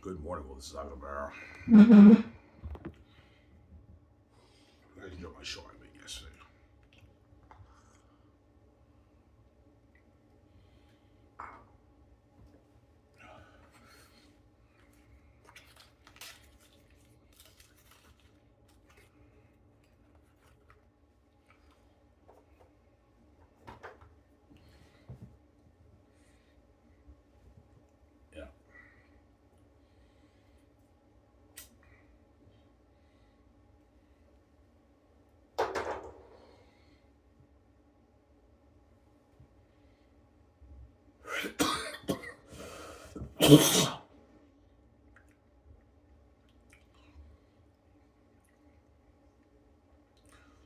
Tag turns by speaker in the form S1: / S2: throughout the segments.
S1: Good morning. Well, this is Agabara. I enjoyed my show I made yesterday. Yeah.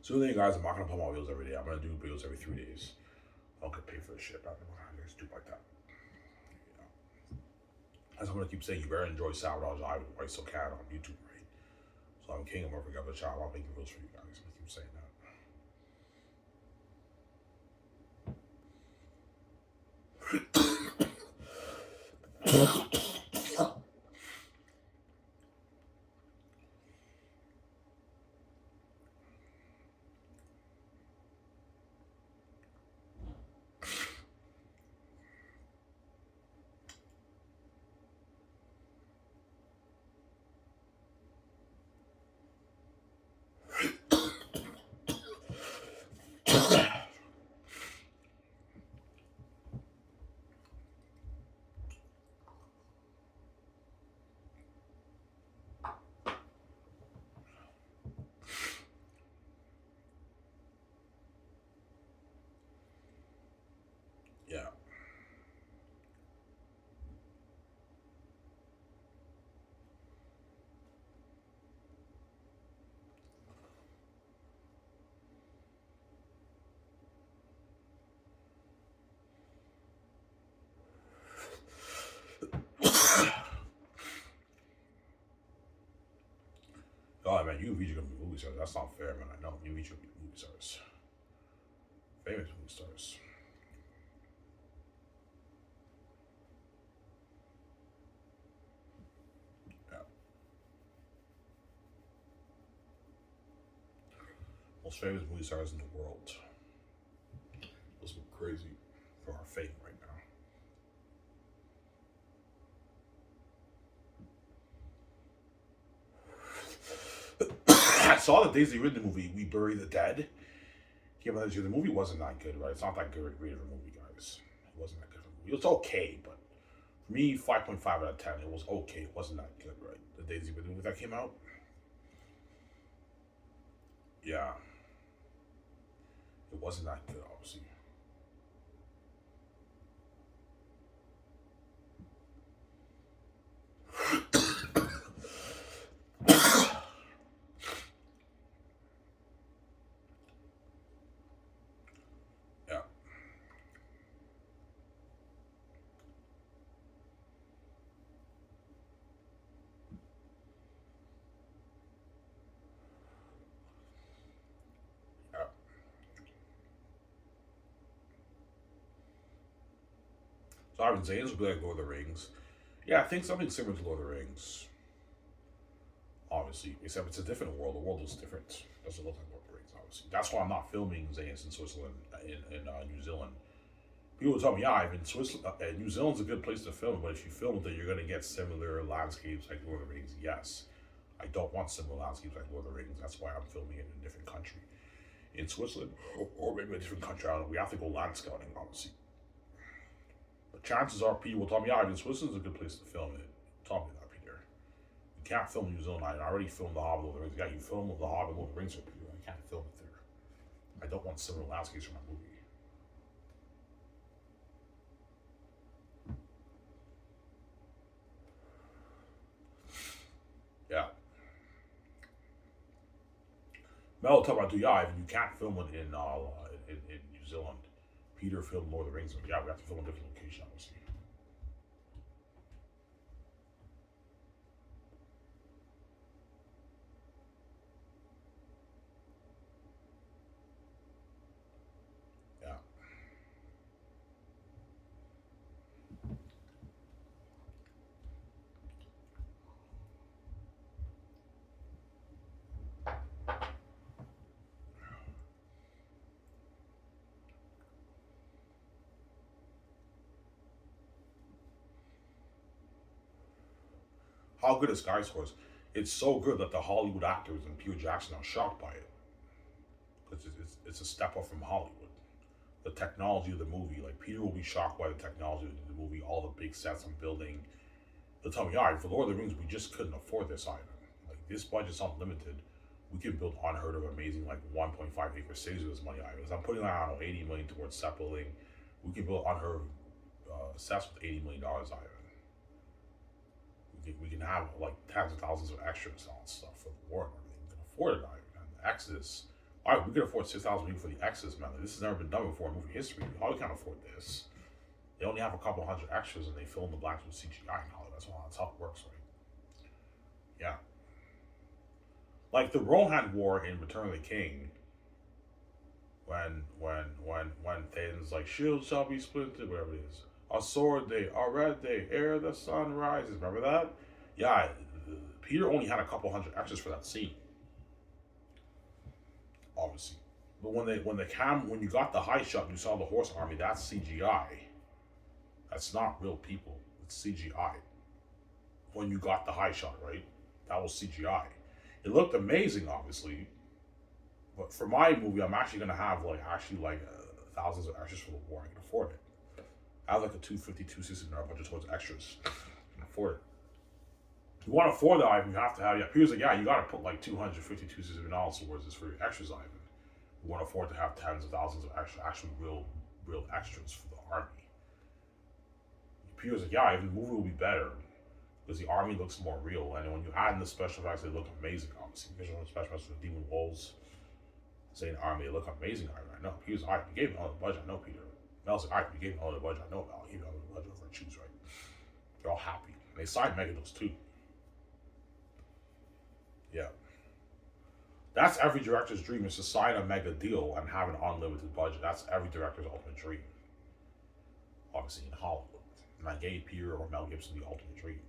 S1: So then, guys, I'm not gonna put my videos every day. I'm gonna do videos every 3 days. I don't get paid for the shit. I'm gonna just do it like that. You know? As I'm gonna keep saying, you better enjoy Sabotage Live with White So Cat on YouTube, right? So I'm king. I'm gonna forget the channel. I'm making videos for you guys. I'm gonna keep saying that. Yeah. Oh man, you VJ gonna be movie stars. That's not fair, man. I know you VJ gonna be movie stars. Famous movie stars. Yeah. Most famous movie stars in the world. This would be crazy for our fame right now. I saw the Daisy Ridley movie, We Bury the Dead. Came out this year. The movie wasn't that good, right? It's not that good great of a movie, guys. It wasn't that good of a movie. It was okay, but for me, 5.5 out of 10. It was okay. It wasn't that good, right? The Daisy Ridley movie that came out. Yeah, it wasn't that good, obviously. Yeah, yeah. So I would say this would be like Lord of the Rings. Yeah, I think something similar to Lord of the Rings. Obviously, except it's a different world. The world is different. It doesn't look like Lord of the Rings, obviously. That's why I'm not filming Xanus in Switzerland, in New Zealand. People tell me, yeah, I've been Switzerland, New Zealand's a good place to film, but if you film it, you're going to get similar landscapes like Lord of the Rings. Yes, I don't want similar landscapes like Lord of the Rings. That's why I'm filming it in a different country, in Switzerland, or maybe a different country. I don't know. We have to go land scouting, obviously. But chances are, people will tell me, yeah, even Switzerland's a good place to film it. Tell me that, Peter. You can't film New Zealand. I already filmed The Hobbit, Lord of the Rings. Yeah, you film The Hobbit, Lord of the Rings, Peter. I can't film it there. I don't want similar landscapes for my movie. Yeah. Mel talk about, yeah, you can't film it in New Zealand. Peter filmed Lord of the Rings. Yeah, we have to film a different location, obviously. Yeah. How good is Skyscores? It's so good that the Hollywood actors and Peter Jackson are shocked by it. Because it's a step up from Hollywood. The technology of the movie, like Peter will be shocked by the technology of the movie, all the big sets I'm building. They'll tell me, all right, for Lord of the Rings, we just couldn't afford this item. Like this budget's unlimited. We can build unheard of amazing like 1.5 acre cities with this money items. I'm putting I don't know 80 million towards set building. We can build unheard of sets with $80 million item. We can have like tens of thousands of extras on stuff for the war and everything. We can afford it. And the Exodus, all right, we can afford 6,000 people for the Exodus, man. Like, this has never been done before in movie history. How we can't afford this? They only have a couple hundred extras and they fill in the blanks with CGI and Hollywood. That's how it works, right? Yeah. Like the Rohan War in Return of the King, when things like shield shall be splintered, whatever it is. A sword day, a red day, ere the sun rises. Remember that? Yeah, Peter only had a couple hundred extras for that scene. Obviously. But when you got the high shot and you saw the horse army, that's CGI. That's not real people. It's CGI. When you got the high shot, right? That was CGI. It looked amazing, obviously. But for my movie, I'm actually gonna have thousands of extras for the war. I can afford it. I have like a $250-$260 budget towards extras. I can afford it. If you want to afford the item, you have to have Peter's like, you gotta put like $250-$260 towards this for your extras item. You want to afford to have tens of thousands of actual real extras for the army. Peter's like, even the movie will be better because the army looks more real, and when you add in the special effects, they look amazing. Obviously, visual special effects for the demon wolves, saying army, they look amazing. I know. Peter's like, you gave me all the budget. I know, Peter. Mel's like, you gave me all the budget. I know, Mel. You gave me all the budget for choose, right? They're all happy. And they signed Megados too. Yeah. That's every director's dream, is to sign a mega deal and have an unlimited budget. That's every director's ultimate dream. Obviously in Hollywood. And I gave Peter or Mel Gibson the ultimate dream.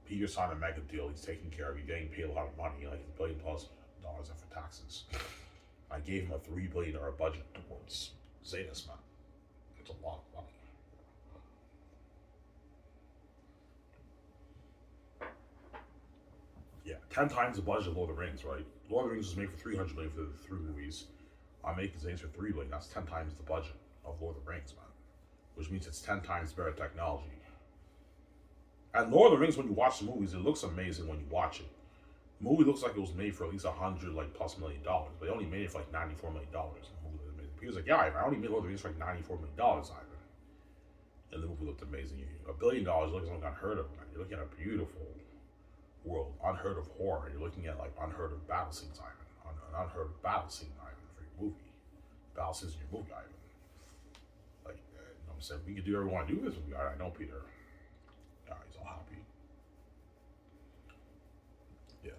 S1: Peter signed a mega deal. He's taking care of you, getting paid a lot of money, like $1 billion+ after taxes. I gave him a $3 billion budget towards Xanus, man. It's a lot of money. Yeah, 10 times the budget of Lord of the Rings, right? Lord of the Rings was made for $300 million for the 3 movies. I'm making Xanus for $3 billion. That's 10 times the budget of Lord of the Rings, man. Which means it's 10 times better technology. And Lord of the Rings, when you watch the movies, it looks amazing when you watch it. The movie looks like it was made for at least $100+ million, but they only made it for like $94 million. He was like, I only made Lord of the Rings for like $94 million, Ivan. And the movie looked amazing. $1 billion looks like unheard of, man. You're looking at a beautiful world, unheard of horror. You're looking at like unheard of battle scenes, Ivan. An unheard of battle scene, Ivan, for your movie. Battle scenes in your movie, Ivan. Like, you know what I'm saying? We could do whatever we want to do with this movie. I know, Peter. Yeah, he's all happy. Yeah.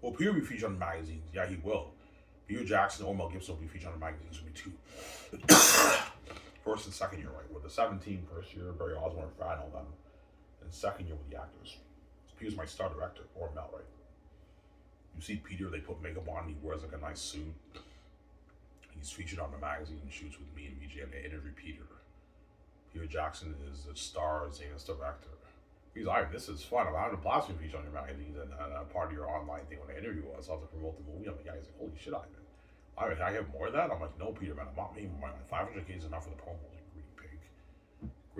S1: Well, Peter will be featured on the magazines. Yeah, he will. Peter Jackson or Mel Gibson will be featured on the magazines for me too. First and second year, right? With the 17 first year, Barry Osborne, Fran, all them. And second year with the actors. Peter's my star director, or Mel, right? You see Peter, they put makeup on, he wears like a nice suit. He's featured on the magazine shoots with me and VJ, and they interview Peter. Peter Jackson is the star, Xanus director. He's like, this is fun. I'm having a blast with feature on your magazines and part of your online thing when I interview us. I have to promote the movie. I'm like, he's like, holy shit, Ivan. Can I have more of that? I'm like, no, Peter, man, I'm not making my 500K is enough for the promo. Like, greedy pig.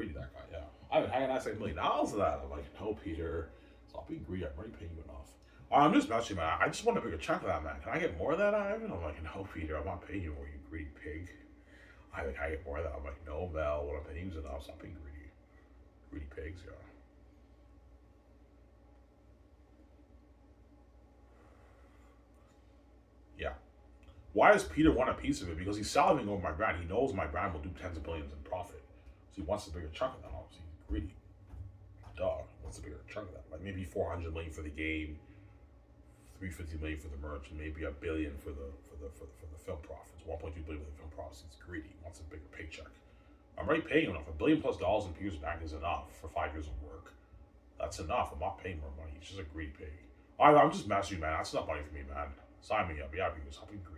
S1: greedy, that guy. Yeah, I've been hanging out $1 million of that. I'm like, no, Peter, stop being greedy. I'm already paying you enough. I'm just messing, man. I just want a bigger chunk of that, man. Can I get more of that, Ivan? I'm like, no, Peter, I'm not paying you more, you greedy pig. I like, I get more of that. I'm like, no, Mel, what I'm paying you is enough. Stop being greedy. Greedy pigs, yeah. Yeah. Why does Peter want a piece of it? Because he's salivating over my brand. He knows my brand will do tens of billions in profit. So he wants a bigger chunk of that, obviously. He's greedy. Duh. He wants a bigger chunk of that. Like maybe 400 million for the game, 350 million for the merch, and maybe a billion for the film profits. 1.2 billion for the film profits. He's greedy. He wants a bigger paycheck. I'm already paying him enough. $1 billion+ in Peter's bank is enough for 5 years of work. That's enough. I'm not paying more money. He's just a greedy pig. I'm just messing with you, man. That's not money for me, man. Sign me up. Yeah, because I'm being greedy.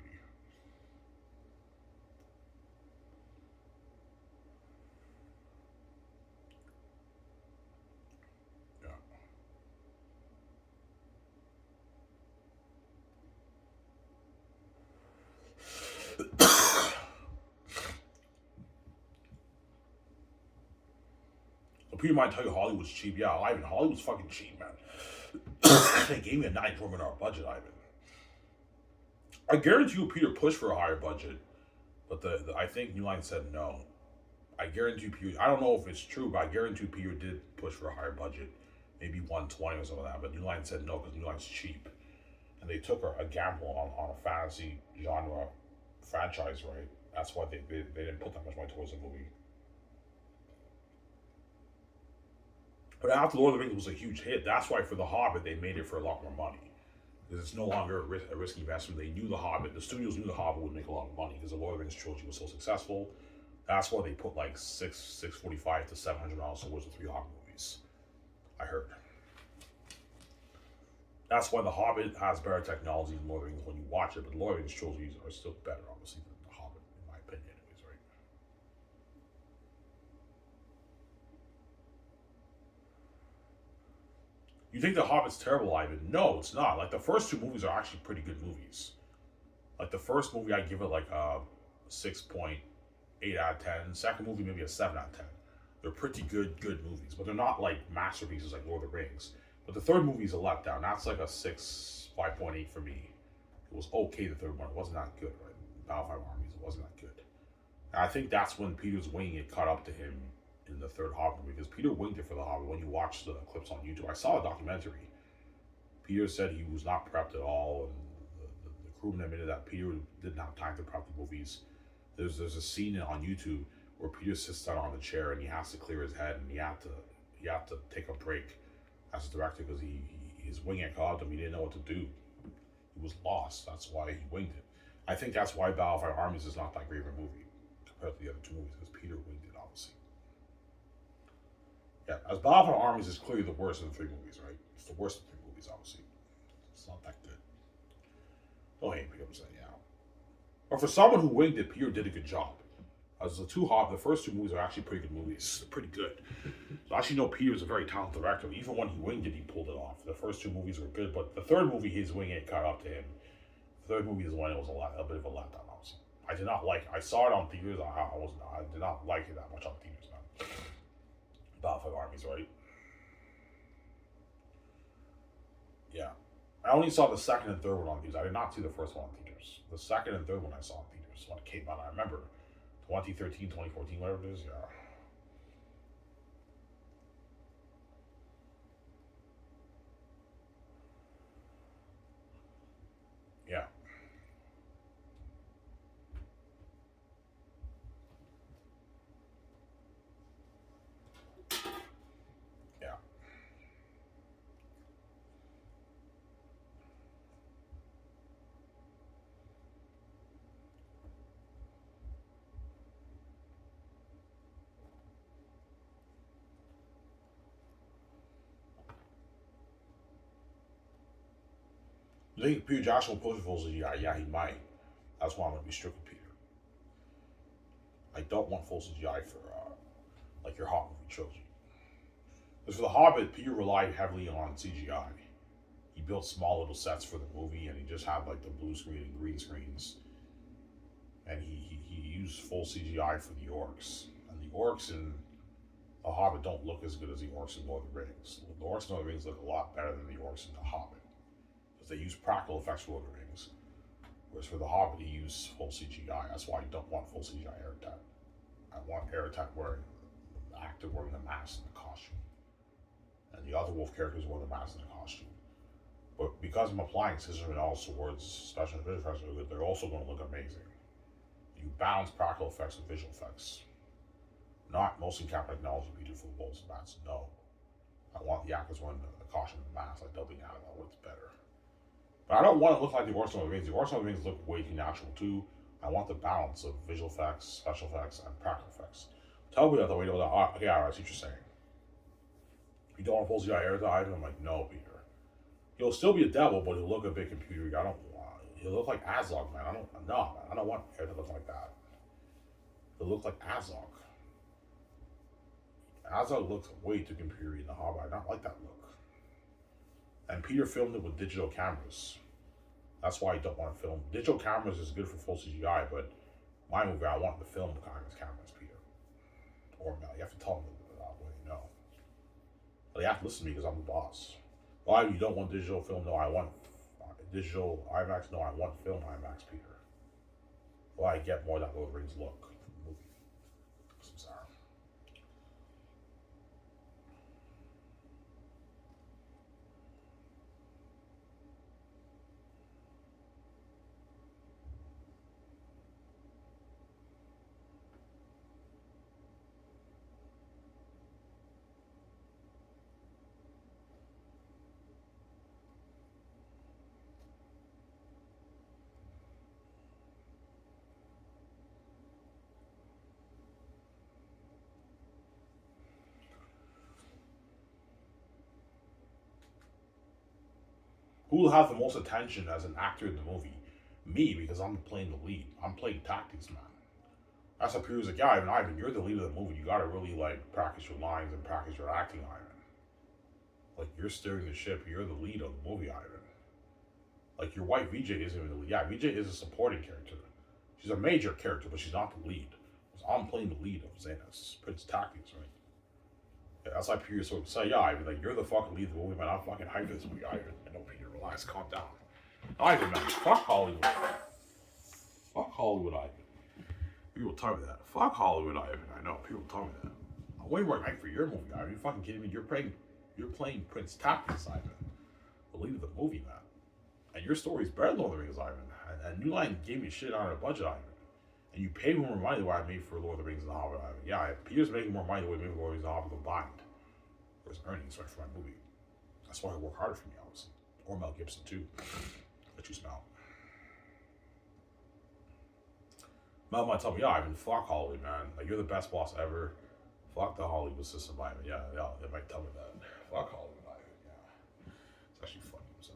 S1: So Peter might tell you Hollywood's cheap. Yeah, Ivan, Hollywood's fucking cheap, man. They gave me a $94 million budget, Ivan. I guarantee you Peter pushed for a higher budget, but I think New Line said no. I guarantee Peter, I don't know if it's true, but I guarantee Peter did push for a higher budget, maybe 120 or something like that, but New Line said no because New Line's cheap. And they took a gamble on a fantasy genre franchise, right? That's why they didn't put that much money towards the movie. But after Lord of the Rings was a huge hit, that's why for The Hobbit they made it for a lot more money. Because it's no longer a risky investment. They knew The Hobbit, the studios knew The Hobbit would make a lot of money because the Lord of the Rings trilogy was so successful. That's why they put like $645 to $700 towards the 3 Hobbit movies. I heard. That's why The Hobbit has better technology than Lord of the Rings when you watch it, but Lord of the Rings trilogies are still better, obviously, than The Hobbit, in my opinion, anyways, right? You think The Hobbit's terrible, Ivan? No, it's not. Like, the first 2 movies are actually pretty good movies. Like, the first movie, I give it like a 6.8 out of 10. Second movie, maybe a 7 out of 10. They're pretty good movies, but they're not like masterpieces like Lord of the Rings. But the third movie is a letdown. That's like a 5.8 for me. It was okay, the third one. It wasn't that good, right? Battle of Five Armies, it wasn't that good. And I think that's when Peter's winging it caught up to him in the third Hobbit movie, because Peter winged it for the Hobbit when you watch the clips on YouTube. I saw a documentary. Peter said he was not prepped at all, and the crewman admitted that Peter didn't have time to prep the movies. There's a scene on YouTube where Peter sits down on the chair and he has to clear his head, and he had to take a break as a director because his wing had caught him. He didn't know what to do. He was lost. That's why he winged it. I think that's why Battle of Five Armies is not that great of a movie compared to the other 2 movies, because Peter winged it, obviously. Yeah, as Battle of Five Armies is clearly the worst of the 3 movies, right? It's the worst of the 3 movies, obviously. It's not that good. Don't hate me, I'm saying, yeah. But for someone who winged it, Peter did a good job. As the first 2 movies are actually pretty good movies. They're pretty good. So I actually know Peter's a very talented director. Even when he winged it, he pulled it off. The first 2 movies were good, but the third movie, his wing it caught up to him. The third movie is when it was a bit of a letdown, obviously. I did not like. I saw it on theaters. I did not like it that much on theaters, man. Battlefield Armies, right? Yeah. I only saw the second and third one on theaters. I did not see the first one on theaters. The second and third one I saw on theaters when it came out. I remember 2013, 2014, whatever it is. Yeah. Yeah. Yeah. You think Peter Jackson will push for full CGI? Yeah, he might. That's why I'm going to be strict with Peter. I don't want full CGI for like your Hobbit movie trilogy. Because for The Hobbit, Peter relied heavily on CGI. He built small little sets for the movie, and he just had like the blue screen and green screens. And he used full CGI for the orcs. And the orcs in The Hobbit don't look as good as the orcs in Lord of the Rings. The orcs in Lord of the Rings look a lot better than the orcs in the Hobbit because they use practical effects for Lord of the Rings. Whereas for the Hobbit, they use full CGI. That's why I don't want full CGI Eretag. I want Eretag wearing the actor wearing the mask and the costume, and the other wolf characters wearing the mask and the costume. But because I'm applying scissors and all swords, special visual effects are good, they're also going to look amazing. You balance practical effects with visual effects. Not motion capture technology, beautiful bolts and bats. No. I want the actors wearing the costume and the mask like dubbing out of that works better. But I don't want it to look like the orcs on the Rings. The orcs on the Rings look way too natural too. I want the balance of visual effects, special effects, and practical effects. Tell me that the way to okay, alright, I see what you're saying. You don't want full CGI air dive? I'm like, no, Peter. He'll still be a devil, but he'll look a bit computery. I don't want. He'll look like Azog, man. I don't want hair to look like that. He'll look like Azog. Azog looks way too computery in the Hobbit. I don't like that look. And Peter filmed it with digital cameras. That's why I don't want to film. Digital cameras is good for full CGI, but my movie, I want to film the kind of cameras, Peter. Or no, you have to tell them that way, no. But they have to listen to me because I'm the boss. Why you don't want digital film? No, I want digital IMAX. No, I want film IMAX, Peter. Why I get more of that Lord of the Rings look in the movie. I'm sorry. Who will have the most attention as an actor in the movie? Me, because I'm playing the lead. I'm playing tactics, man. That's what Peter's like, yeah, Ivan, you're the lead of the movie. You gotta really like practice your lines and practice your acting, Ivan. Like you're steering the ship. You're the lead of the movie, Ivan. Like your wife VJ isn't even the lead. Yeah, VJ is a supporting character. She's a major character, but she's not the lead. So I'm playing the lead of Xanus, Prince Tactics, right? Yeah, that's why Peter's so excited. Yeah, Ivan, like you're the fucking lead of the movie, man. I'm fucking hyped for this movie, Ivan. I know, Peter, relax, calm down. Ivan, man, fuck Hollywood. Fuck Hollywood, Ivan. People tell me that. Fuck Hollywood, Ivan. I know, people tell me that. I'm way more hyped for your movie, Ivan. Are you fucking kidding me? You're playing Prince Tactics, Ivan. The lead of the movie, man. And your story's better than Lord of the Rings, Ivan. And New Line gave me shit on a budget, Ivan. And you paid more money than what I made for Lord of the Rings and the Hobbit, Ivan. Yeah, Peter's making more money than what he made for Lord of the Rings and the Hobbit combined. For his earnings, right, for my movie. That's why I work harder for me, obviously. Or Mel Gibson, too. Let you smell. Mel might tell me, yeah, Ivan, fuck Hollywood, man. Like, you're the best boss ever. Fuck the Hollywood system, Ivan. Yeah, they might tell me that. Fuck Hollywood, Ivan. Yeah. It's actually funny. So.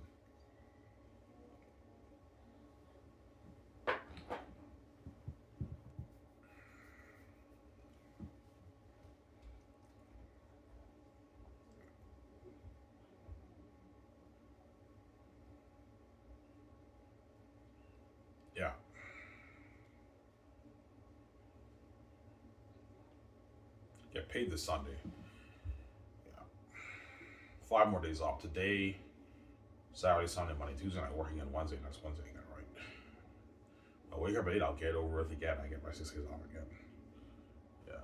S1: Yeah. Get paid this Sunday. Yeah. 5 more days off. Today, Saturday, Sunday, Monday, Tuesday night, working on Wednesday, next Wednesday again, right? I'll wake up at 8, I'll get over with again, I get my 6 days off again. Yeah.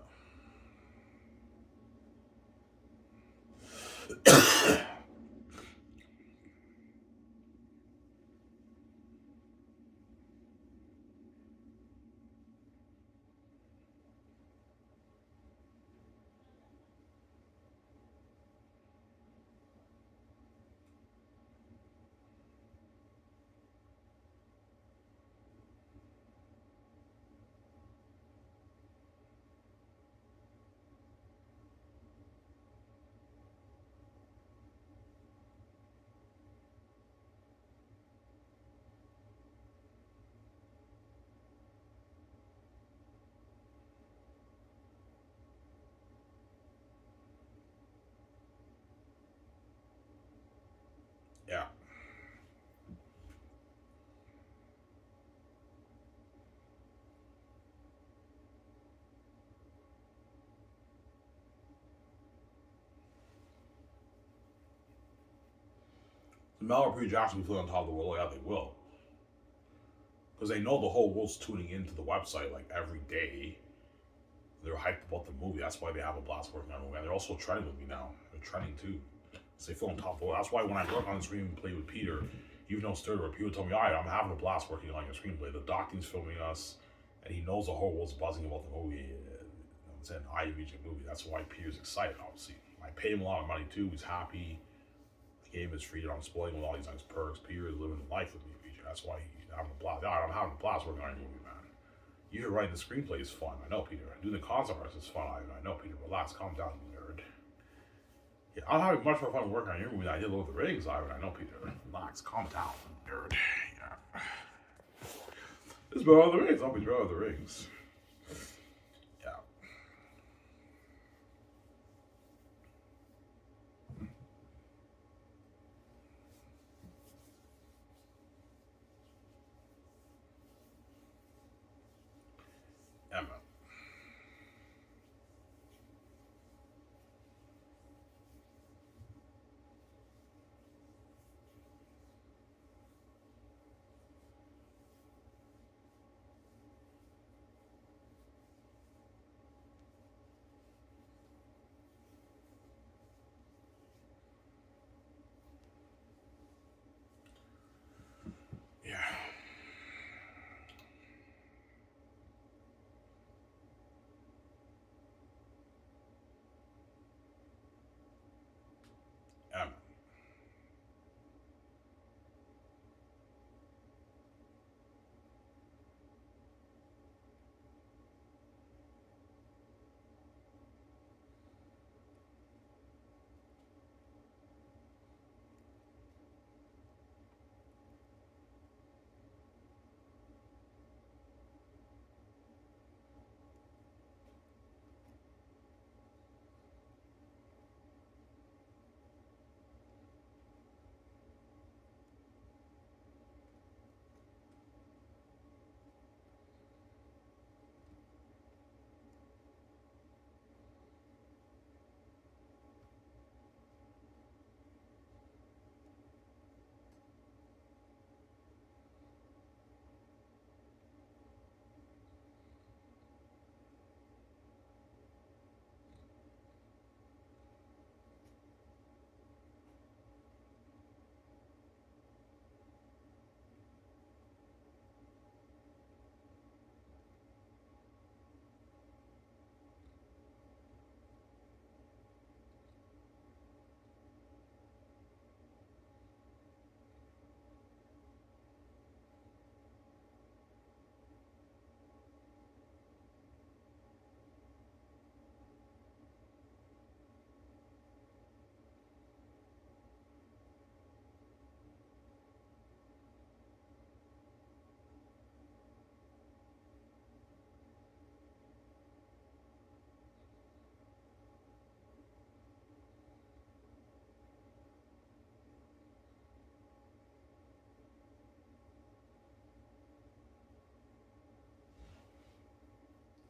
S1: Yeah. Mel or Peter Jackson will be on top of the world. Yeah, they will. Because they know the whole world's tuning into the website like every day. They're hyped about the movie. That's why they have a blast working on the movie. And they're also trending with me now. They're trending too. So they feel on top of the world. That's why when I work on the screenplay with Peter, even though it's third, where people tell me, all right, I'm having a blast working on your screenplay. The doctor's filming us, and he knows the whole world's buzzing about the movie. It's an eye-reaching movie. That's why Peter's excited, obviously. I pay him a lot of money too. He's happy. I gave him his freedom. I'm spoiling with all these nice perks. Peter is living life with me, Peter. That's why he's having a blast. I'm having a blast working on your movie, man. You're writing the screenplay is fun. I know, Peter. Doing the concept art is fun. I know, Peter. Relax. Calm down, you nerd. Yeah, I'm having much more fun working on your movie than I did Lord of the Rings. I know, Peter. Relax. Calm down, nerd. Yeah. This is Lord of the Rings. I'll be Lord of the Rings. Yeah. Emma. Yeah. Emma.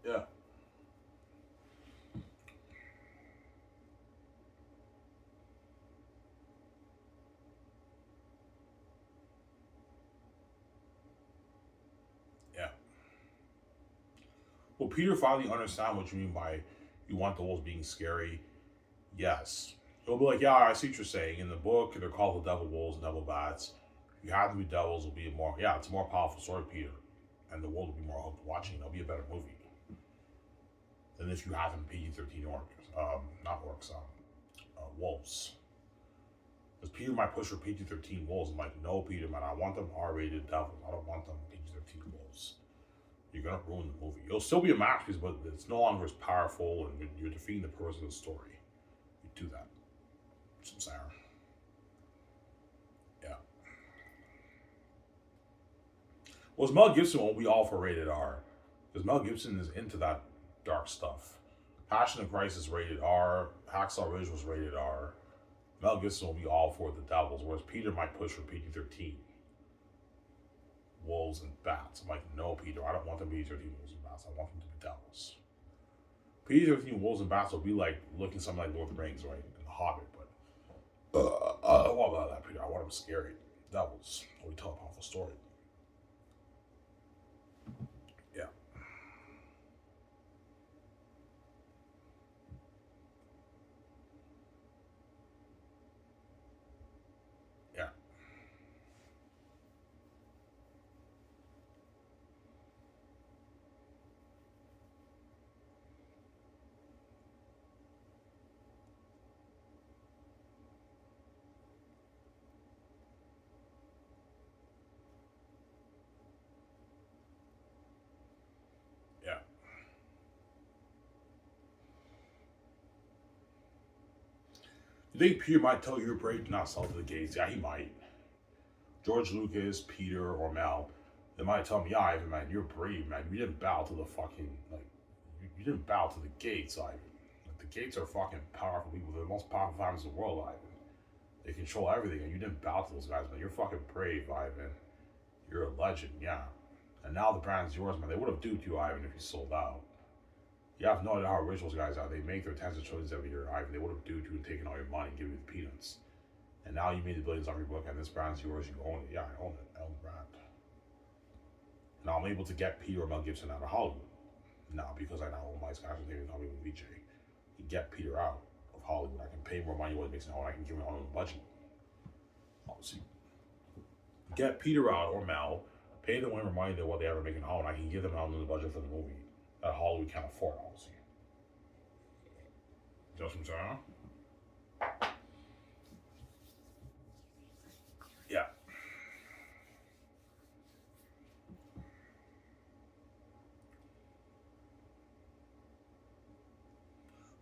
S1: Yeah. Yeah. Well, Peter finally understand what you mean by you want the wolves being scary. Yes. He'll be like, yeah, I see what you're saying. In the book, they're called the devil wolves and devil bats. You have to be devils, will be a more, yeah, it's a more powerful story, Peter. And the world will be more hooked watching. It'll be a better movie than if you have them PG-13 orcs. Not orcs, wolves. Because Peter might push for PG-13 wolves. I'm like, no, Peter, man, I want them R-rated devils. I don't want them PG-13 wolves. You're gonna ruin the movie. It'll still be a masterpiece, but it's no longer as powerful, and you're defeating the purpose of the story. You do that. Some sour. Yeah. Well, Mel Gibson won't be all for rated R, because Mel Gibson is into that dark stuff. Passion of Christ is rated R. Hacksaw Ridge was rated R. Mel Gibson will be all for the devils, whereas Peter might push for PG-13. Wolves and bats. I'm like, no, Peter, I don't want them to be PG-13 wolves and bats. I want them to be devils. PG-13 wolves and bats will be like looking something like Lord of the Rings, right? And The Hobbit, but Well, that Peter, I want him scary. Devils. We tell a powerful story. Yeah, yeah, yeah. You think Peter might tell you you're brave to not sell to the gates? Yeah, he might. George Lucas, Peter, or Mel, they might tell me, yeah, Ivan, man, you're brave, man. You didn't bow to the fucking, like, you didn't bow to the gates, Ivan. Like, the gates are fucking powerful people. They're the most powerful families in the world, Ivan. They control everything, and you didn't bow to those guys, man. You're fucking brave, Ivan. You're a legend, yeah. And now the brand's yours, man. They would have duped you, Ivan, if you sold out. You have no idea how rich those guys are. They make their tens of trillions every year, Ivan. They would have duped you and taken all your money and given you the peanuts. And now you made the billions off your book, and this brand's yours. You own it. Yeah, I own it. I own the brand. Now I'm able to get Peter or Mel Gibson out of Hollywood. Now, because I now own my Scotch and David Hollywood VJ, you get Peter out of Hollywood. I can pay more money what it makes now, and I can give him on a budget. Obviously, get Peter out or Mel, pay them way more money than what they ever make in Hollywood. I can give them out on the budget for the movie that Hollywood can't afford, obviously. Just what I'm saying? Yeah.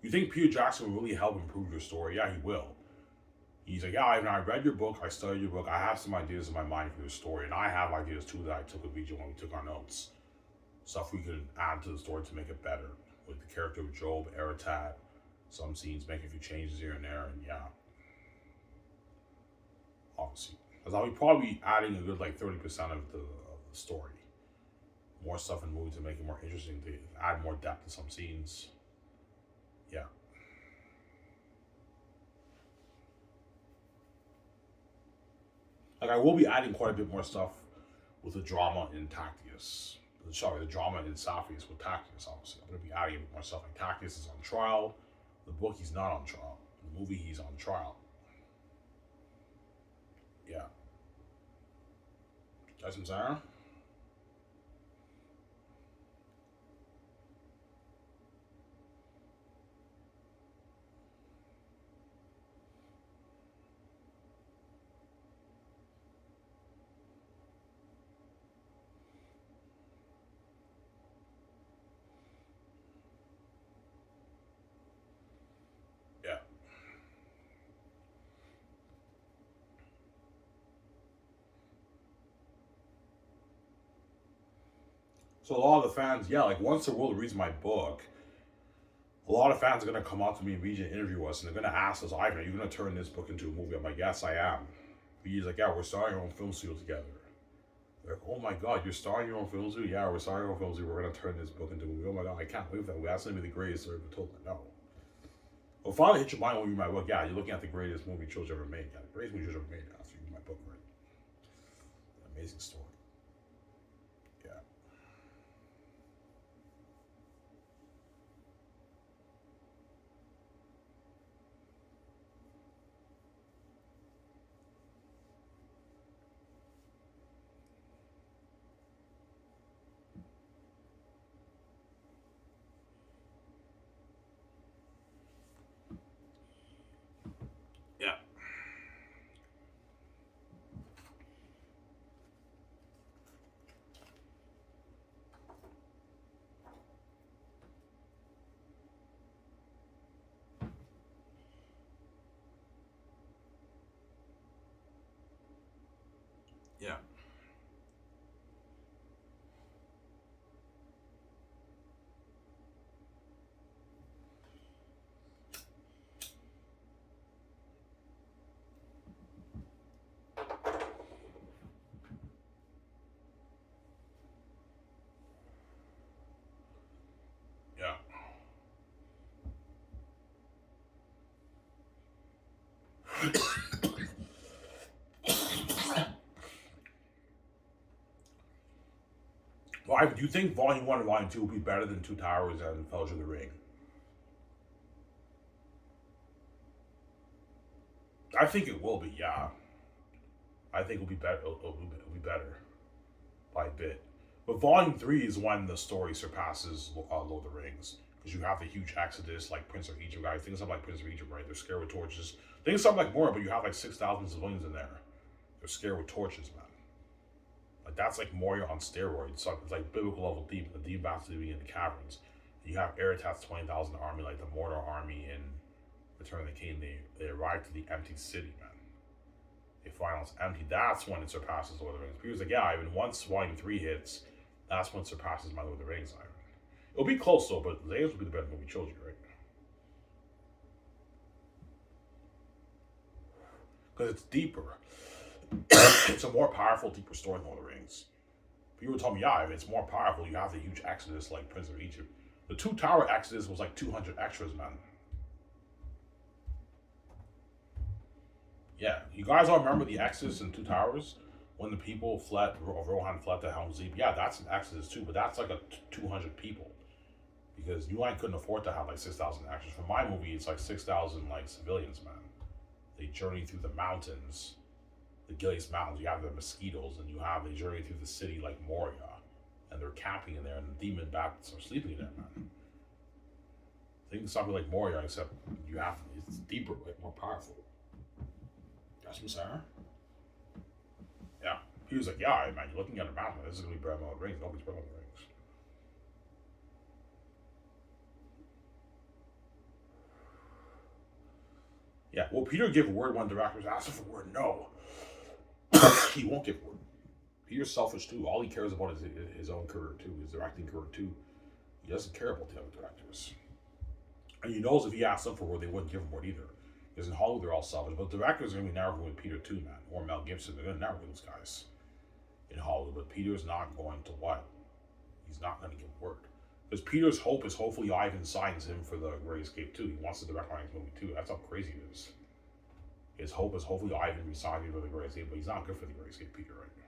S1: You think Peter Jackson will really help improve your story? Yeah, he will. He's like, yeah, I read your book, I studied your book, I have some ideas in my mind for your story, and I have ideas too that I took with VJ when we took our notes. Stuff we could add to the story to make it better. With the character of Job, Eretat, some scenes, make a few changes here and there, and yeah, obviously. Because I'll be probably adding a good like 30% of the story. More stuff in the movie to make it more interesting, to add more depth to some scenes. Yeah. Like I will be adding quite a bit more stuff with the drama in Tactius. Sorry, the drama in Saphius with Tactius, obviously. I'm going to be adding a bit more stuff. Like Tactius is on trial. The book, he's not on trial. In the movie, he's on trial. Yeah. That's what I'm saying? Yeah. So a lot of the fans, yeah, like once the world reads my book, a lot of fans are gonna come out to me and read and interview us, and they're gonna ask us, Ivan, are you gonna turn this book into a movie? I'm like, yes, I am. He's like, yeah, we're starting our own film studio together. They're like, oh my god, you're starting your own film studio? Yeah, we're starting our own film studio. We're gonna turn this book into a movie. Oh my god, I can't wait for that. That's gonna be the greatest story ever told. No. Well, finally hit your mind when you read my book. Yeah, you're looking at the greatest movie Children ever made. Yeah, the greatest movie Children ever made after you read my book, right? An amazing story. Yeah. Yeah. Ivan, do you think Volume 1 and Volume 2 will be better than Two Towers and Fellowship of the Ring? I think it will be, yeah. I think it'll be better. It'll be better by a bit. But Volume 3 is when the story surpasses Lord of the Rings. Because you have the huge exodus, like Prince of Egypt guys. Think of something like Prince of Egypt, right? They're scared with torches. Think of something like more, but you have like 6,000 civilians in there. They're scared with torches, man. Like that's like Moria on steroids. So it's like biblical level deep. The deep battles living in the caverns. You have Eretat's 20,000 army, like the Mordor army in Return of the King. They arrive to the empty city, man. They find it's empty. That's when it surpasses Lord of the Rings. Peter's like, yeah, even once Volume 3 hits, that's when it surpasses my Lord of the Rings. Ivan. It'll be close though, but Xanus will be the better movie trilogy, right? Because it's deeper. It's a more powerful, deeper story than Lord of the Rings. People tell me, yeah, if it's more powerful, you have the huge exodus like Prince of Egypt. The Two Tower exodus was like 200 extras, man. Yeah, you guys all remember the exodus in Two Towers? When the people fled, Rohan fled to Helm's Deep. Yeah, that's an exodus too, but that's like 200 people. Because New Line couldn't afford to have like 6,000 extras. For my movie, it's like 6,000 like civilians, man. They journey through the mountains, the Gilead Mountains. You have the mosquitoes, and they journey through the city like Moria, and they're camping in there, and the demon bats are sleeping in there, man. Think of something like Moria, except it's deeper, like more powerful. That's what I'm saying. Yeah, he was like, yeah, man, you're looking at a mountain. This is gonna be better than Lord of the Rings. Nobody's better than the Rings. Yeah, will Peter give word when directors ask him for word? No. He won't give word. Peter's selfish too. All he cares about is his own career too, his directing career too. He doesn't care about the other directors. And he knows if he asked them for word, they wouldn't give him word either. Because in Hollywood, they're all selfish. But the directors are going to be narrowing with Peter too, man. Or Mel Gibson. They're going to narrow with those guys in Hollywood. But Peter's not going to what? He's not going to give word. Because Peter's hope is hopefully Ivan signs him for the Great Escape too. He wants to direct Ryan's movie too. That's how crazy it is. His hope is hopefully Ivan resigns him for the Great Escape, but he's not good for the Great Escape, Peter, right now.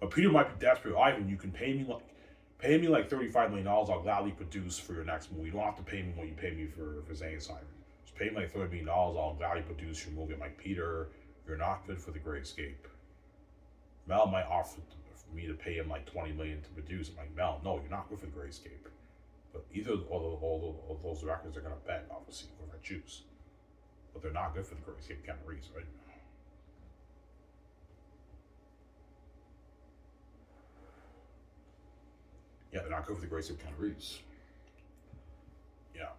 S1: But Peter might be desperate. Ivan, you can pay me like $35 million. I'll gladly produce for your next movie. You don't have to pay me what you pay me for Xanus, Ivan. Just pay me like $30 million. I'll gladly produce your movie. I'm like, Peter, you're not good for the Great Escape. Mel might offer for me to pay him like $20 million to produce. I'm like, Mel, no, you're not good for the Great Escape. But either all those directors are going to beg, obviously, whoever I choose. But they're not good for the Great Escape kind of reason, right? Yeah, they're not good for the Great Escape kind of reason. Yeah.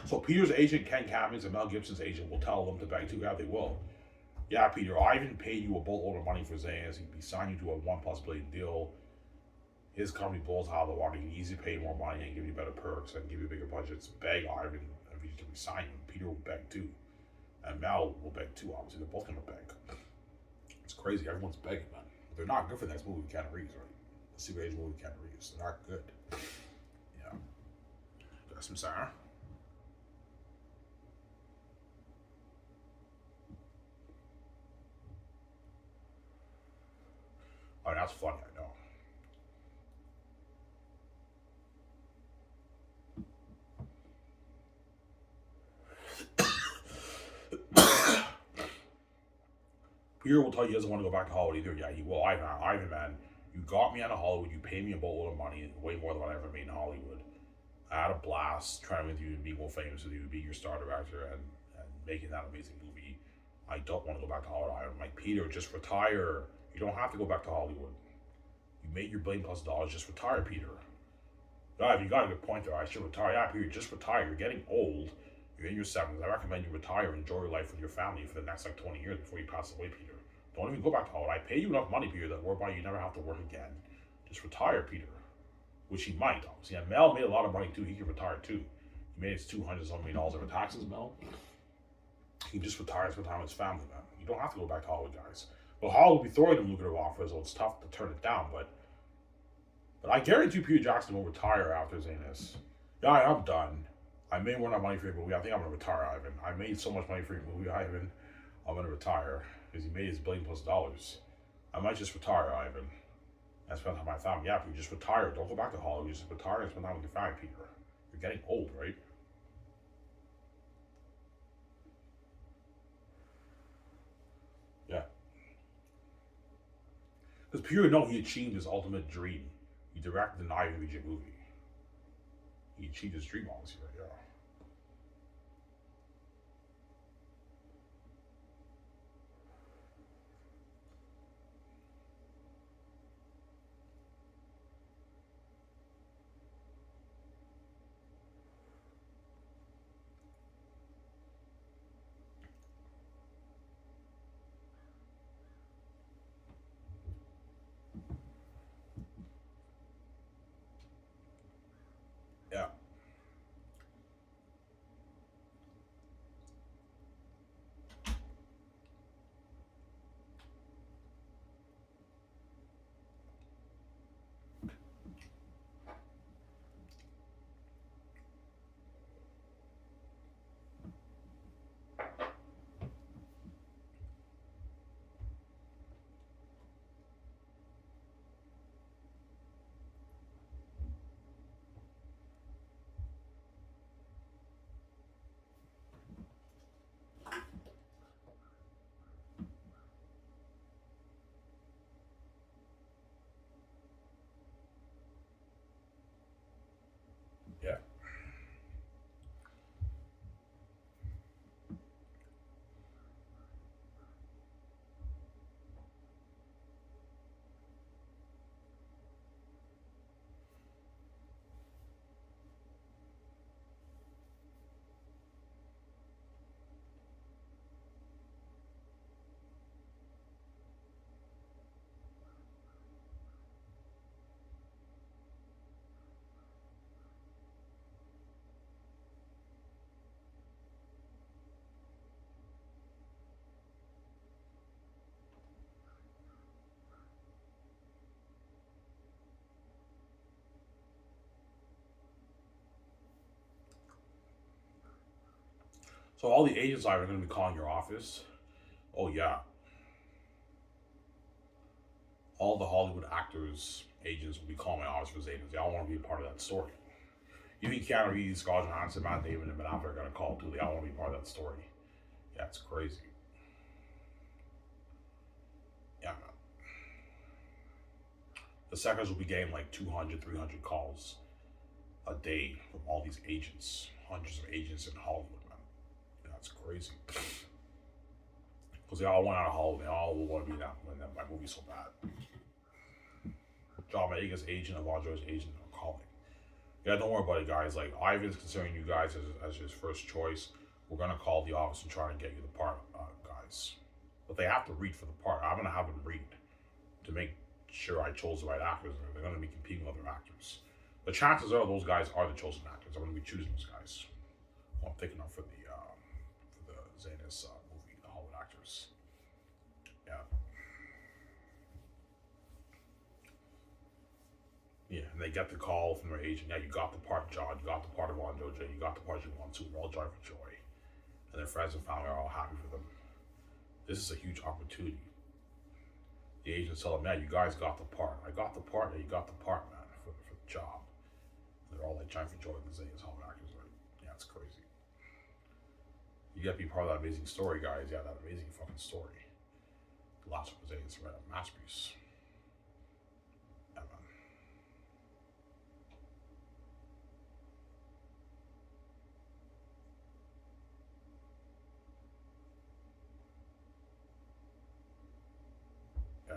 S1: So Peter's agent, Ken Cammons, and Mel Gibson's agent will tell them to beg too. Yeah, they will. Yeah, Peter, Ivan paid you a boatload of money for Xanus. He signed you to a $1+ billion deal. His company blows out of the water. He can easily pay more money and give you better perks and give you bigger budgets. Beg Ivan if you to resign him. Peter will beg too. And Mel will beg too, obviously. They're both going to beg. It's crazy. Everyone's begging, man. But they're not good for the next movie with Keanu Reeves, right? The Secret Age movie with Keanu Reeves. They're not good. Yeah. That's some sour. Oh, that's funny, I know. Peter will tell you he doesn't want to go back to Hollywood either. Yeah, he will. Ivan, man, you got me out of Hollywood. You paid me a boatload of money, way more than what I ever made in Hollywood. I had a blast trying with you and be more famous with you, be your star director, and making that amazing movie. I don't want to go back to Hollywood. I'm like, Peter, just retire. You don't have to go back to Hollywood. You made your $1 billion+. Just retire, Peter. God, you got a good point there. I should retire. Yeah, Peter, just retire. You're getting old. You're in your 70s. I recommend you retire and enjoy your life with your family for the next 20 years before you pass away, Peter. Don't even go back to Hollywood. I pay you enough money, Peter, that whereby you never have to work again. Just retire, Peter. Which he might, obviously. And Mel made a lot of money too. He can retire too. He made his $200 million over taxes, Mel. He can just retire and spend time with his family, man. You don't have to go back to Hollywood, guys. Well, Hollywood will be throwing him lucrative offers, so it's tough to turn it down, but I guarantee Peter Jackson will retire after Xanus. Yeah, I'm done. I may run out of money for your movie. I think I'm gonna retire, Ivan. I made so much money for your movie, Ivan. I'm gonna retire because he made his $1 billion+. I might just retire, Ivan, and spend time with my family. Yeah, if you just retire, don't go back to Hollywood. Just retire and spend time with your family, Peter. You're getting old, right? Yeah. Because Peter, no, he achieved his ultimate dream. He directed an Ivy League movie. He achieved his dream, honestly, right? Yeah. Yeah. Yeah. So all the agents are going to be calling your office. Oh yeah, all the Hollywood actors, agents will be calling my office for Xanus. They all want to be a part of that story. Even Keanu Reeves, Scarlett Johansson, Matt Damon, and Ben Affleck are going to call too. They all want to be part of that story. Yeah, it's crazy. Yeah, man. The second will be getting like 200, 300 calls a day from all these agents, hundreds of agents in Hollywood, man. Yeah, it's crazy. Because they all want out of Hollywood. They all want to be that when my movie's so bad. John Boyega's agent, Avanjo's agent are calling. Yeah, don't worry about it, guys. Like, Ivan's considering you guys as his first choice. We're going to call the office and try and get you the part, guys. But they have to read for the part. I'm going to have them read to make sure I chose the right actors. They're going to be competing with other actors. The chances are those guys are the chosen actors. I'm going to be choosing those guys. Well, I'm thinking of for the Xanus movie, the Hollywood actors. Yeah. Yeah, and they get the call from their agent. Yeah, you got the part, John. You got the part of Wando J. You got the part you want to. We're all joy for joy. And their friends and family are all happy for them. This is a huge opportunity. The agents tell them, yeah, you guys got the part. I got the part. Yeah, you got the part, man, for the job. And they're all like trying for joy because they as Hollywood actors. Right? Yeah, it's crazy. You got to be part of that amazing story, guys. Yeah, that amazing fucking story. The last one was it's right, a masterpiece. Yeah, man. Yeah.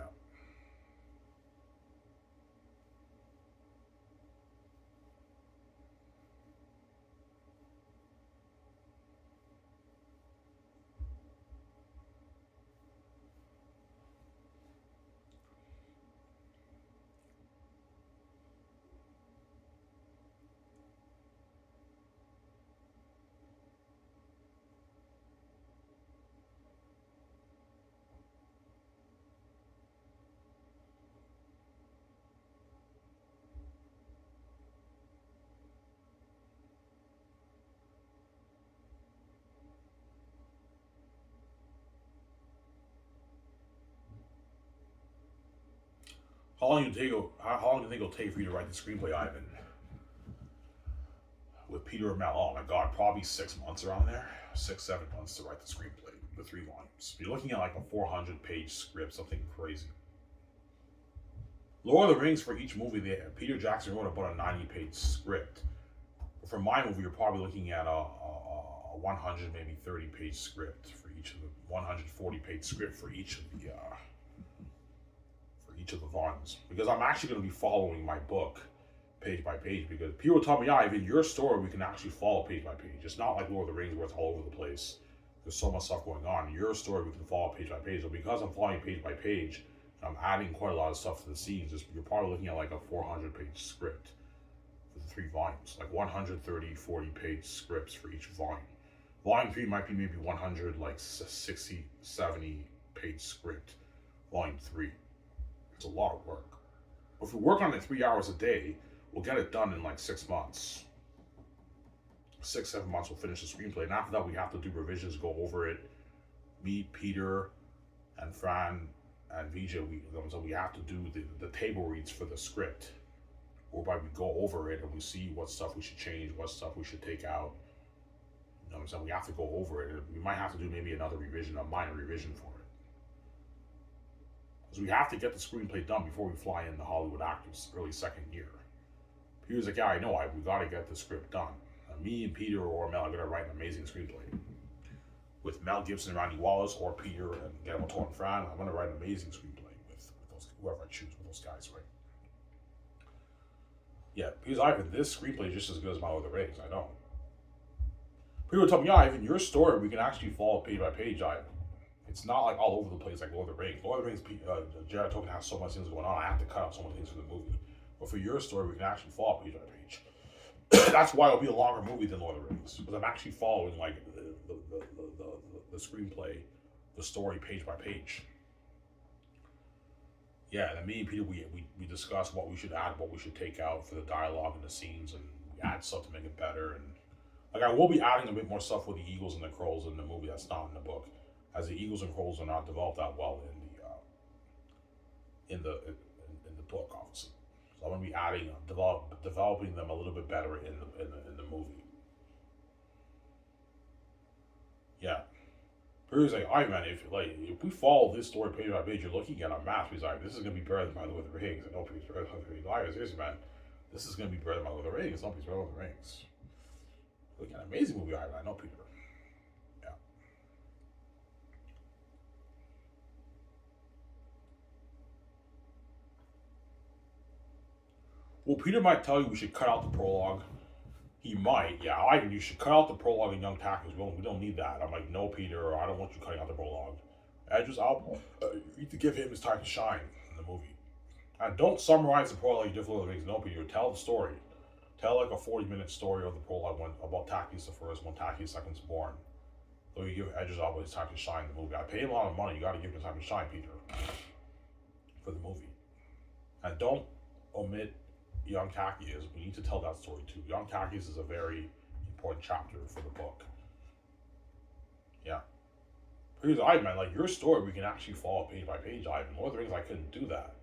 S1: How long do you think it'll take for you to write the screenplay, Ivan? With Peter or Mel? Oh my God, probably 6 months around there. 6, 7 months to write the screenplay, the 3 volumes. You're looking at like a 400-page script, something crazy. Lord of the Rings, for each movie, Peter Jackson wrote about a 90-page script. But for my movie, you're probably looking at a 100, maybe 30-page script for each of the 140-page script for each of the volumes. Because I'm actually going to be following my book page by page. Because people tell me, yeah, in your story, we can actually follow page by page. It's not like Lord of the Rings where it's all over the place. There's so much stuff going on. In your story, we can follow page by page. So because I'm following page by page, I'm adding quite a lot of stuff to the scenes. You're probably looking at like a 400-page script for the 3 volumes, like 130, 40-page scripts for each volume. Volume 3 might be maybe 100, like 60, 70-page script. Volume 3. It's a lot of work. But if we work on it 3 hours a day, we'll get it done in like 6 months. 6, 7 months, we'll finish the screenplay. And after that, we have to do revisions, go over it. Me, Peter, and Fran, and Vijay, we have to do the table reads for the script, whereby we go over it and we see what stuff we should change, what stuff we should take out. You know what I'm saying? We have to go over it. We might have to do maybe another revision, a minor revision for it. Because we have to get the screenplay done before we fly in the Hollywood actors early second year. Peter's like, yeah, I know, we got to get the script done. Me and Peter or Mel are going to write an amazing screenplay. With Mel Gibson and Randy Wallace, or Peter and Guillermo del Toro and Fran, I'm going to write an amazing screenplay with those, whoever I choose, with those guys, right? Yeah, because Ivan, this screenplay is just as good as my Lord of the Rings, I know. People tell me, yeah, Ivan, your story, we can actually follow page by page, Ivan. It's not like all over the place like Lord of the Rings. Lord of the Rings, Jared Tolkien has so much things going on, I have to cut out so many things from the movie. But for your story, we can actually follow page by page. That's why it'll be a longer movie than Lord of the Rings, because I'm actually following like the screenplay, the story page by page. Yeah, and then me and Peter, we discuss what we should add, what we should take out for the dialogue and the scenes, and we add stuff to make it better. And like I will be adding a bit more stuff with the Eagles and the Crows in the movie that's not in the book, as the Eagles and Crows are not developed that well in the book, obviously. So I'm gonna be adding, developing them a little bit better in the movie. Yeah. Peter's like, all right, man, if we follow this story page by page, you're looking at a masterpiece. Like, this is gonna be better than my Lord of the Rings. I know Peter's better than Lord of the Rings. Like, seriously, man, this is gonna be better than my Lord of the Rings. It's not better than Lord of the Rings. Look at an amazing movie, I know Peter. Yeah. Well, Peter might tell you we should cut out the prologue. He might, yeah. You should cut out the prologue in Young Tackers. We don't need that. I'm like, no, Peter, I don't want you cutting out the prologue. You need to give him his time to shine in the movie. And don't summarize the prologue like Lord of the Rings. No, Peter, tell the story. Tell like a 40-minute story of the prologue about Tachy's the first, when Tachy's second's born. So you give Idris Elba his time to shine in the movie. I pay him a lot of money. You got to give him time to shine, Peter, for the movie. And don't omit Young Tachys. We need to tell that story too. Young Tachys is a very important chapter for the book. Yeah. Because Ivan, like your story, we can actually follow page by page, Ivan. Lord of the Rings, I couldn't do that.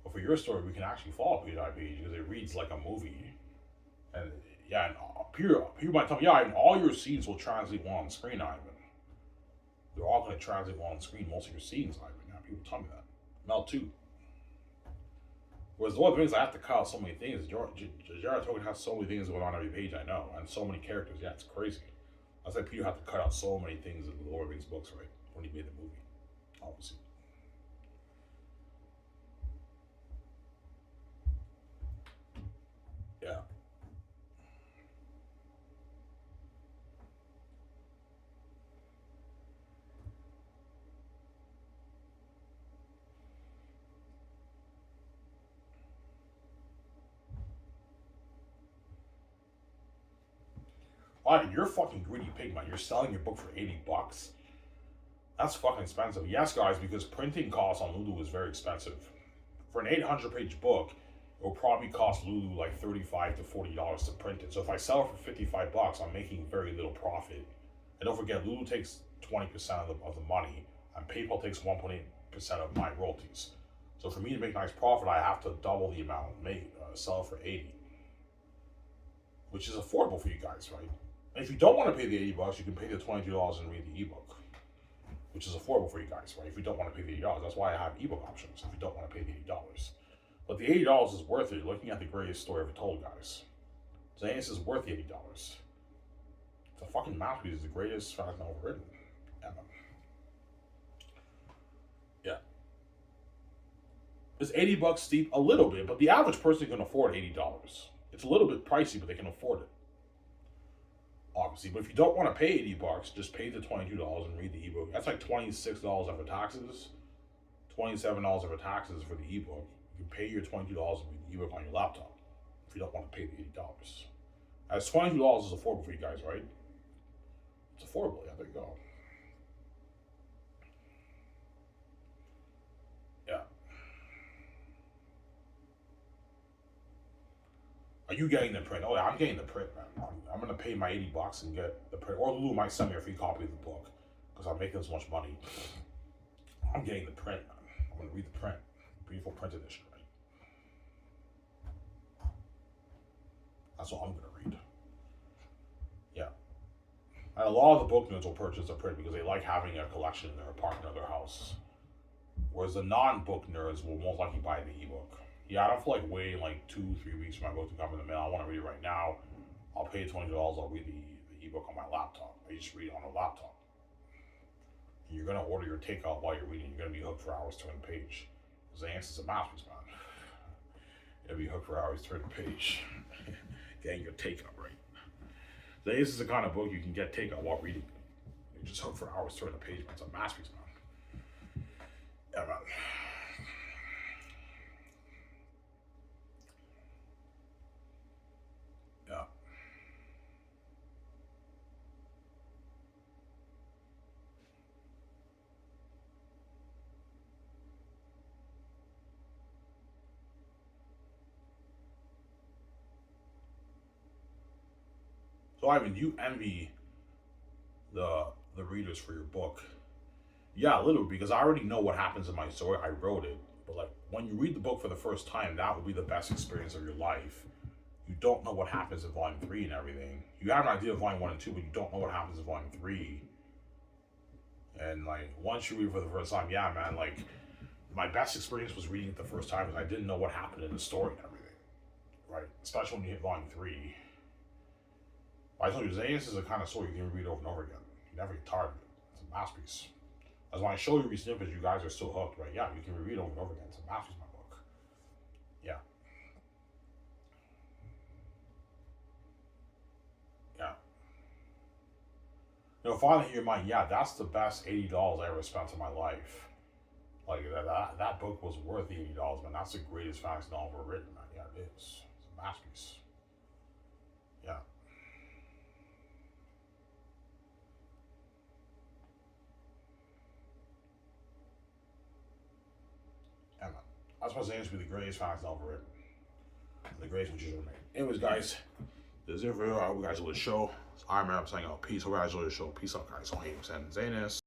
S1: But for your story, we can actually follow page by page because it reads like a movie. And yeah, and Peter might tell me, yeah, Ivan, all your scenes will translate well on screen, Ivan. They're all going to translate well on screen, most of your scenes, Ivan. Yeah, people tell me that. Mel too. Whereas the Lord of the Rings, I have to cut out so many things. Jared Tolkien has so many things going on every page, I know, and so many characters. Yeah, it's crazy. I said Peter had to cut out so many things in the Lord of the Rings books, right, when he made the movie, obviously. Yeah. Ivan, you're a fucking greedy pig, man. You're selling your book for $80. That's fucking expensive. Yes, guys, because printing costs on Lulu is very expensive. For an 800-page book, it will probably cost Lulu like $35 to $40 to print it. So if I sell it for $55, I'm making very little profit. And don't forget, Lulu takes 20% of the money, and PayPal takes 1.8% of my royalties. So for me to make nice profit, I have to double the amount, sell it for 80, which is affordable for you guys, right? And if you don't want to pay the $80, you can pay the $22 and read the ebook, which is affordable for you guys, right? If you don't want to pay the $80, that's why I have ebook options. If you don't want to pay the $80, but the $80 is worth it. You're looking at the greatest story ever told, guys. Xanus is worth the $80. It's a fucking masterpiece. It's the greatest fantasy novel written. Yeah. Is $80 steep? A little bit, but the average person can afford $80. It's a little bit pricey, but they can afford it. Obviously, but if you don't want to pay $80, just pay the $22 and read the ebook. That's like $26 after taxes, $27 after taxes for the ebook. You can pay your $22 and read the ebook on your laptop if you don't want to pay the $80. As $22 is affordable for you guys, right? It's affordable. Yeah, there you go. Yeah. Are you getting the print? Oh yeah, I'm getting the print, man. I'm gonna pay my $80 and get the print. Or Lulu might send me a free copy of the book because I'm making so much money. I'm getting the print, man. I'm gonna read the print. Beautiful print edition, right? That's what I'm gonna read. Yeah. And a lot of the book nerds will purchase the print because they like having a collection in their apartment or their house. Whereas the non-book nerds will most likely buy the ebook. Yeah, I don't feel like waiting like 2-3 weeks for my book to come in the mail. I want to read it right now. I'll pay $20. I'll read the ebook on my laptop. I just read it on a laptop. And you're gonna order your takeout while you're reading. You're gonna be hooked for hours turning the page. Xanus is a masterpiece, man. You're gonna be hooked for hours turning the page. Getting your takeout right. Xanus is the kind of book you can get takeout while reading. You're just hooked for hours turning the page, man. It's a masterpiece, man. Yeah, man. Yeah. So Ivan, you envy the readers for your book. Yeah, a little, because I already know what happens in my story. I wrote it. But like when you read the book for the first time, that would be the best experience of your life. You don't know what happens in volume 3 and everything. You have an idea of volume 1 and 2, but you don't know what happens in volume 3. And like once you read it for the first time, yeah, man, like my best experience was reading it the first time because I didn't know what happened in the story and everything. Right? Especially when you hit volume 3. I told you, Xanus is a kind of story you can read over and over again. You never get tired of it. It's a masterpiece. As when I show you these snippets, you guys are still hooked, right? Yeah, you can read over and over again. It's a masterpiece, my book. Yeah. Yeah. You know, finally in your mind, yeah, that's the best $80 I ever spent in my life. Like, that book was worth the $80, man. That's the greatest fantasy novel ever written, man. Yeah, it is. It's a masterpiece. Yeah. Yeah, man. That's why Xanus will be the greatest fantasy novel ever written. The greatest one you ever made. Anyways, guys, this is it for you. I hope you guys enjoyed the show. I'm signing out. Peace. Hope you guys enjoyed the show. Peace out, guys. On Xanus.